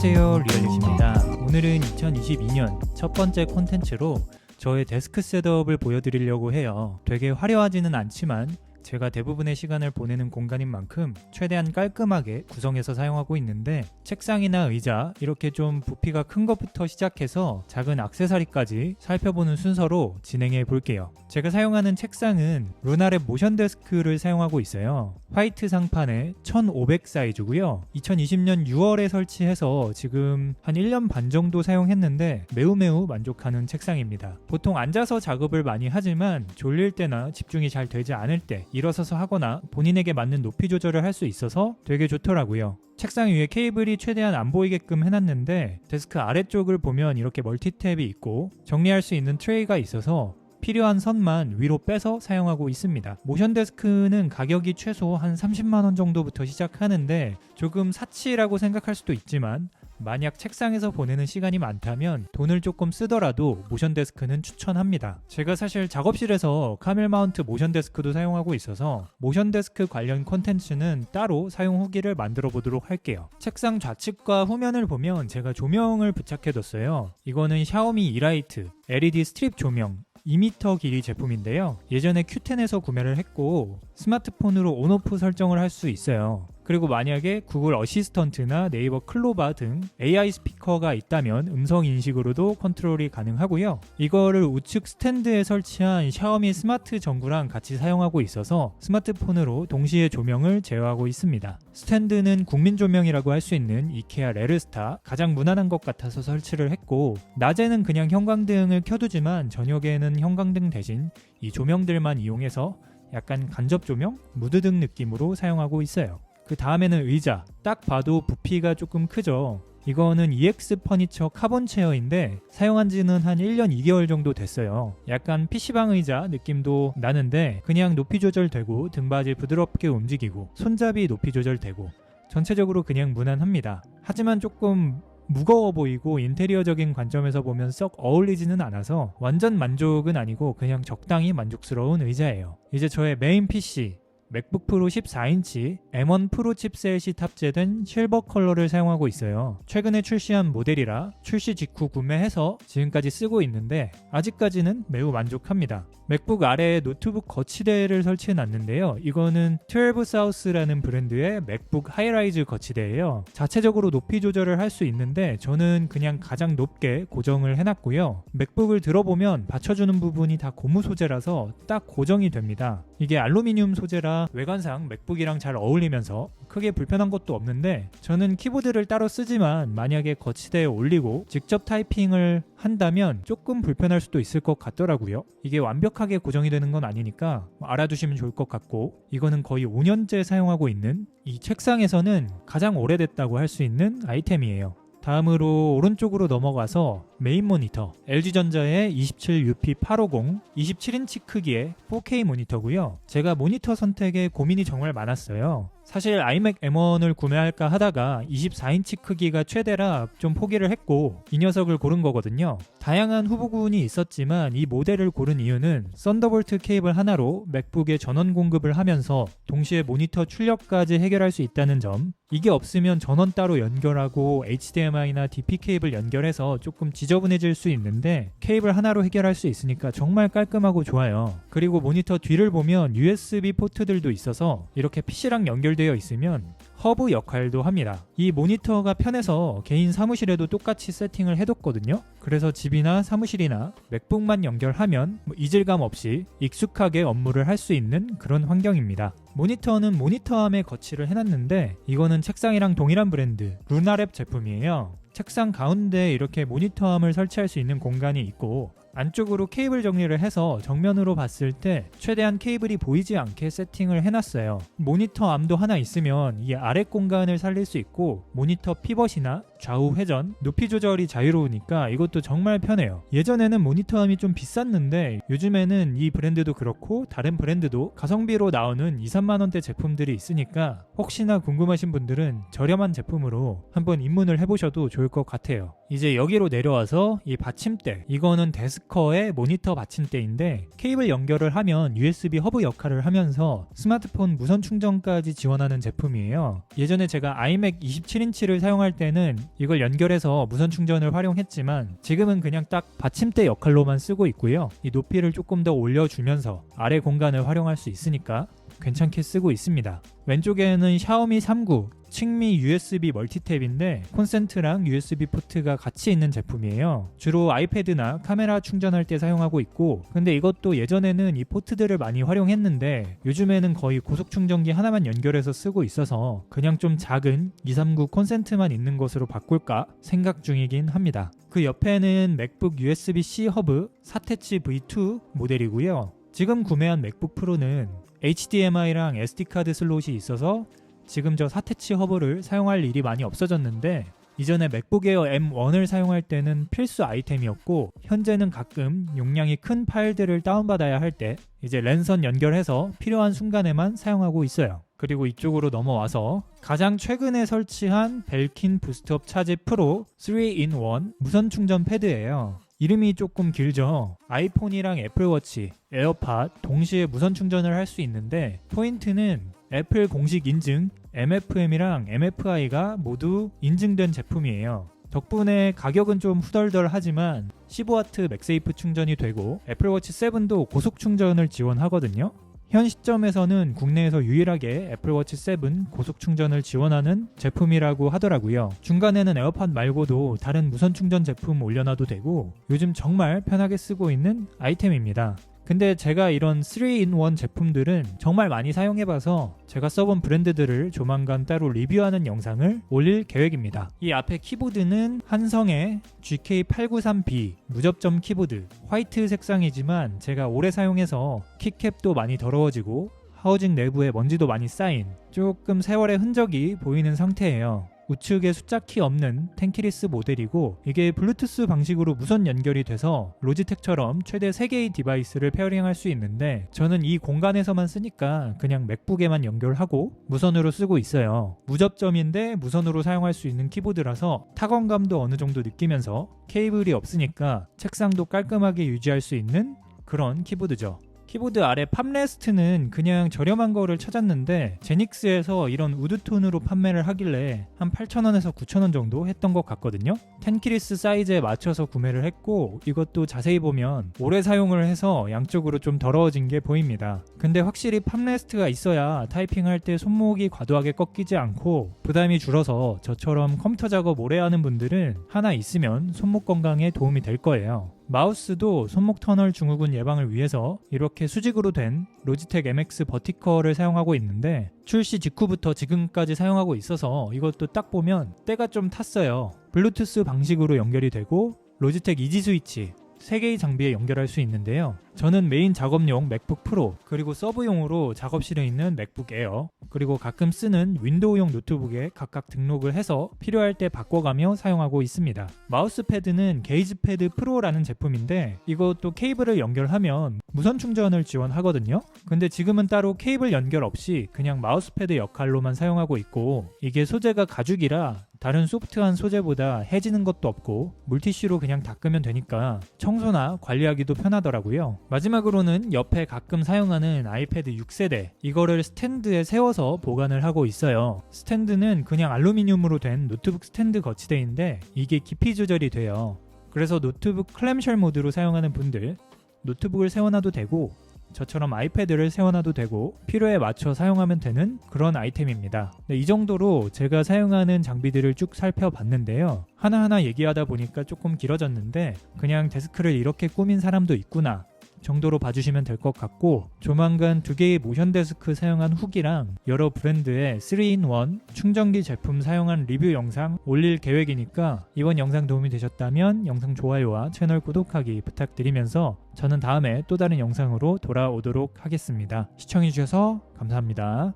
안녕하세요, 리얼릭입니다. 오늘은 2022년 첫 번째 콘텐츠로 저의 데스크 셋업을 보여드리려고 해요. 되게 화려하지는 않지만 제가 대부분의 시간을 보내는 공간인 만큼 최대한 깔끔하게 구성해서 사용하고 있는데, 책상이나 의자 이렇게 좀 부피가 큰 것부터 시작해서 작은 액세서리까지 살펴보는 순서로 진행해 볼게요. 제가 사용하는 책상은 루나랩 모션 데스크를 사용하고 있어요. 화이트 상판에 1500 사이즈고요. 2020년 6월에 설치해서 지금 한 1년 반 정도 사용했는데 매우 만족하는 책상입니다. 보통 앉아서 작업을 많이 하지만 졸릴 때나 집중이 잘 되지 않을 때 일어서서 하거나 본인에게 맞는 높이 조절을 할 수 있어서 되게 좋더라고요. 책상 위에 케이블이 최대한 안 보이게끔 해놨는데, 데스크 아래쪽을 보면 이렇게 멀티탭이 있고 정리할 수 있는 트레이가 있어서 필요한 선만 위로 빼서 사용하고 있습니다. 모션 데스크는 가격이 최소 한 30만원 정도부터 시작하는데 조금 사치라고 생각할 수도 있지만, 만약 책상에서 보내는 시간이 많다면 돈을 조금 쓰더라도 모션 데스크는 추천합니다. 제가 사실 작업실에서 카멜 마운트 모션 데스크도 사용하고 있어서 모션 데스크 관련 콘텐츠는 따로 사용 후기를 만들어 보도록 할게요. 책상 좌측과 후면을 보면 제가 조명을 부착해뒀어요. 이거는 샤오미 이라이트 LED 스트립 조명 2m 길이 제품인데요. 예전에 Q10에서 구매를 했고 스마트폰으로 온오프 설정을 할 수 있어요. 그리고 만약에 구글 어시스턴트나 네이버 클로바 등 AI 스피커가 있다면 음성 인식으로도 컨트롤이 가능하고요. 이거를 우측 스탠드에 설치한 샤오미 스마트 전구랑 같이 사용하고 있어서 스마트폰으로 동시에 조명을 제어하고 있습니다. 스탠드는 국민 조명이라고 할 수 있는 이케아 레르스타, 가장 무난한 것 같아서 설치를 했고, 낮에는 그냥 형광등을 켜두지만 저녁에는 형광등 대신 이 조명들만 이용해서 약간 간접 조명, 무드등 느낌으로 사용하고 있어요. 그 다음에는 의자. 딱 봐도 부피가 조금 크죠. 이거는 EX 퍼니처 카본 체어인데 사용한 지는 한 1년 2개월 정도 됐어요. 약간 PC방 의자 느낌도 나는데 그냥 높이 조절되고 등받이 부드럽게 움직이고 손잡이 높이 조절되고 전체적으로 그냥 무난합니다. 하지만 조금 무거워 보이고 인테리어적인 관점에서 보면 썩 어울리지는 않아서 완전 만족은 아니고 그냥 적당히 만족스러운 의자예요. 이제 저의 메인 PC 맥북 프로 14인치 M1 프로 칩셋이 탑재된 실버 컬러를 사용하고 있어요. 최근에 출시한 모델이라 출시 직후 구매해서 지금까지 쓰고 있는데 아직까지는 매우 만족합니다. 맥북 아래에 노트북 거치대를 설치해 놨는데요. 이거는 12사우스라는 브랜드의 맥북 하이라이즈 거치대예요. 자체적으로 높이 조절을 할 수 있는데 저는 그냥 가장 높게 고정을 해놨고요. 맥북을 들어보면 받쳐주는 부분이 다 고무 소재라서 딱 고정이 됩니다. 이게 알루미늄 소재라 외관상 맥북이랑 잘 어울리면서 크게 불편한 것도 없는데, 저는 키보드를 따로 쓰지만 만약에 거치대에 올리고 직접 타이핑을 한다면 조금 불편할 수도 있을 것 같더라고요. 이게 완벽하게 고정이 되는 건 아니니까 알아두시면 좋을 것 같고, 이거는 거의 5년째 사용하고 있는 이 책상에서는 가장 오래됐다고 할 수 있는 아이템이에요. 다음으로 오른쪽으로 넘어가서 메인 모니터, LG전자의 27UP850 27인치 크기의 4K 모니터고요. 제가 모니터 선택에 고민이 정말 많았어요. 사실 아이맥 M1을 구매할까 하다가 24인치 크기가 최대라 좀 포기를 했고 이 녀석을 고른 거거든요. 다양한 후보군이 있었지만 이 모델을 고른 이유는 썬더볼트 케이블 하나로 맥북에 전원 공급을 하면서 동시에 모니터 출력까지 해결할 수 있다는 점, 이게 없으면 전원 따로 연결하고 HDMI나 DP 케이블 연결해서 조금 지저분해질 수 있는데 케이블 하나로 해결할 수 있으니까 정말 깔끔하고 좋아요. 그리고 모니터 뒤를 보면 USB 포트들도 있어서 이렇게 PC랑 연결되어 있으면 허브 역할도 합니다. 이 모니터가 편해서 개인 사무실에도 똑같이 세팅을 해뒀거든요. 그래서 집이나 사무실이나 맥북만 연결하면 이질감 없이 익숙하게 업무를 할 수 있는 그런 환경입니다. 모니터는 모니터암에 거치를 해놨는데 이거는 책상이랑 동일한 브랜드 루나랩 제품이에요. 책상 가운데 이렇게 모니터암을 설치할 수 있는 공간이 있고 안쪽으로 케이블 정리를 해서 정면으로 봤을 때 최대한 케이블이 보이지 않게 세팅을 해놨어요. 모니터 암도 하나 있으면 이 아래 공간을 살릴 수 있고 모니터 피벗이나 좌우 회전, 높이 조절이 자유로우니까 이것도 정말 편해요. 예전에는 모니터 암이 좀 비쌌는데 요즘에는 이 브랜드도 그렇고 다른 브랜드도 가성비로 나오는 2-3만원대 제품들이 있으니까 혹시나 궁금하신 분들은 저렴한 제품으로 한번 입문을 해보셔도 좋을 것 같아요. 이제 여기로 내려와서 이 받침대, 이거는 데스커의 모니터 받침대인데 케이블 연결을 하면 USB 허브 역할을 하면서 스마트폰 무선 충전까지 지원하는 제품이에요. 예전에 제가 아이맥 27인치를 사용할 때는 이걸 연결해서 무선 충전을 활용했지만 지금은 그냥 딱 받침대 역할로만 쓰고 있고요. 이 높이를 조금 더 올려주면서 아래 공간을 활용할 수 있으니까 괜찮게 쓰고 있습니다. 왼쪽에는 샤오미 39 칭미 USB 멀티탭인데 콘센트랑 USB 포트가 같이 있는 제품이에요. 주로 아이패드나 카메라 충전할 때 사용하고 있고, 근데 이것도 예전에는 이 포트들을 많이 활용했는데 요즘에는 거의 고속 충전기 하나만 연결해서 쓰고 있어서 그냥 좀 작은 239 콘센트만 있는 것으로 바꿀까 생각 중이긴 합니다. 그 옆에는 맥북 USB-C 허브 4태치 V2 모델이고요. 지금 구매한 맥북 프로는 HDMI랑 SD카드 슬롯이 있어서 지금 저 4태치 허브를 사용할 일이 많이 없어졌는데 이전에 맥북 에어 M1을 사용할 때는 필수 아이템이었고, 현재는 가끔 용량이 큰 파일들을 다운받아야 할 때 이제 랜선 연결해서 필요한 순간에만 사용하고 있어요. 그리고 이쪽으로 넘어와서 가장 최근에 설치한 벨킨 부스트업 차지 프로 3-in-1 무선 충전 패드예요. 이름이 조금 길죠. 아이폰이랑 애플워치, 에어팟 동시에 무선 충전을 할 수 있는데 포인트는 애플 공식 인증 MFM이랑 MFI가 모두 인증된 제품이에요. 덕분에 가격은 좀 후덜덜하지만 15W 맥세이프 충전이 되고 애플워치 7도 고속 충전을 지원하거든요. 현 시점에서는 국내에서 유일하게 애플워치 7 고속 충전을 지원하는 제품이라고 하더라고요. 중간에는 에어팟 말고도 다른 무선 충전 제품 올려놔도 되고 요즘 정말 편하게 쓰고 있는 아이템입니다. 근데 제가 이런 3-in-1 제품들은 정말 많이 사용해봐서 제가 써본 브랜드들을 조만간 따로 리뷰하는 영상을 올릴 계획입니다. 이 앞에 키보드는 한성의 GK893B 무접점 키보드, 화이트 색상이지만 제가 오래 사용해서 키캡도 많이 더러워지고 하우징 내부에 먼지도 많이 쌓인 조금 세월의 흔적이 보이는 상태예요. 우측에 숫자키 없는 텐키리스 모델이고 이게 블루투스 방식으로 무선 연결이 돼서 로지텍처럼 최대 3개의 디바이스를 페어링할 수 있는데 저는 이 공간에서만 쓰니까 그냥 맥북에만 연결하고 무선으로 쓰고 있어요. 무접점인데 무선으로 사용할 수 있는 키보드라서 타건감도 어느 정도 느끼면서 케이블이 없으니까 책상도 깔끔하게 유지할 수 있는 그런 키보드죠. 키보드 아래 팜레스트는 그냥 저렴한 거를 찾았는데 제닉스에서 이런 우드톤으로 판매를 하길래 한 8,000원에서 9,000원 정도 했던 것 같거든요. 텐키리스 사이즈에 맞춰서 구매를 했고 이것도 자세히 보면 오래 사용을 해서 양쪽으로 좀 더러워진 게 보입니다. 근데 확실히 팜레스트가 있어야 타이핑할 때 손목이 과도하게 꺾이지 않고 부담이 줄어서 저처럼 컴퓨터 작업 오래 하는 분들은 하나 있으면 손목 건강에 도움이 될 거예요. 마우스도 손목 터널 증후군 예방을 위해서 이렇게 수직으로 된 로지텍 MX 버티컬을 사용하고 있는데 출시 직후부터 지금까지 사용하고 있어서 이것도 딱 보면 때가 좀 탔어요. 블루투스 방식으로 연결이 되고 로지텍 이지 스위치 3개의 장비에 연결할 수 있는데요. 저는 메인 작업용 맥북 프로 그리고 서브용으로 작업실에 있는 맥북 에어 그리고 가끔 쓰는 윈도우용 노트북에 각각 등록을 해서 필요할 때 바꿔가며 사용하고 있습니다. 마우스패드는 게이지패드 프로라는 제품인데 이것도 케이블을 연결하면 무선 충전을 지원하거든요. 근데 지금은 따로 케이블 연결 없이 그냥 마우스패드 역할로만 사용하고 있고 이게 소재가 가죽이라 다른 소프트한 소재보다 해지는 것도 없고 물티슈로 그냥 닦으면 되니까 청소나 관리하기도 편하더라고요. 마지막으로는 옆에 가끔 사용하는 아이패드 6세대 이거를 스탠드에 세워서 보관을 하고 있어요. 스탠드는 그냥 알루미늄으로 된 노트북 스탠드 거치대인데 이게 깊이 조절이 돼요. 그래서 노트북 클램쉘 모드로 사용하는 분들 노트북을 세워놔도 되고 저처럼 아이패드를 세워놔도 되고 필요에 맞춰 사용하면 되는 그런 아이템입니다. 이 정도로 제가 사용하는 장비들을 쭉 살펴봤는데요. 하나하나 얘기하다 보니까 조금 길어졌는데 그냥 데스크를 이렇게 꾸민 사람도 있구나 정도로 봐주시면 될 것 같고 조만간 2개의 모션 데스크 사용한 후기랑 여러 브랜드의 3-in-1 충전기 제품 사용한 리뷰 영상 올릴 계획이니까 이번 영상 도움이 되셨다면 영상 좋아요와 채널 구독하기 부탁드리면서 저는 다음에 또 다른 영상으로 돌아오도록 하겠습니다. 시청해주셔서 감사합니다.